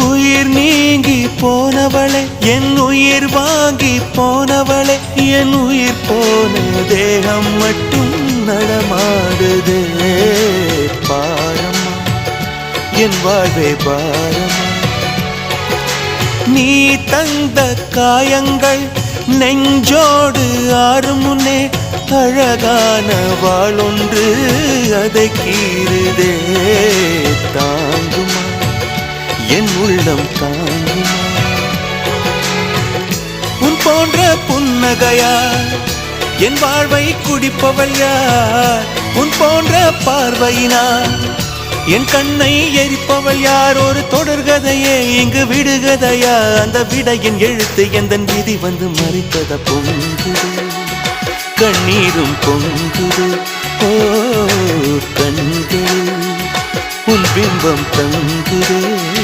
உயிர் நீங்கி போனவளே, என் உயிர் வாங்கி போனவளே, என் உயிர் போன தேகம் மட்டும் நடமாடுதே. பாரம்மா என் வாழ்வே பாரம்மா, நீ தந்த காயங்கள் நெஞ்சோடு ஆறும் முன்னே அழகான வாளொன்று அதை கீறுதே. தாங்குமா என் உள்ளம் தாங்குமா, உன் போன்ற புன்னகையார் என் வாழ்வை குடிப்பவள் யார்? உன் போன்ற பார்வையினார் என் கண்ணை எரிப்பவள் யார்? ஒரு தொடர்கதையே இங்கு விடுகதையா? அந்த விடையின் எழுத்து எந்தன் விதி வந்து மறித்தத பொங்குது, கண்ணீரும் பொங்குது. ஓ கண்கள் உன் பிம்பம் தங்குதே.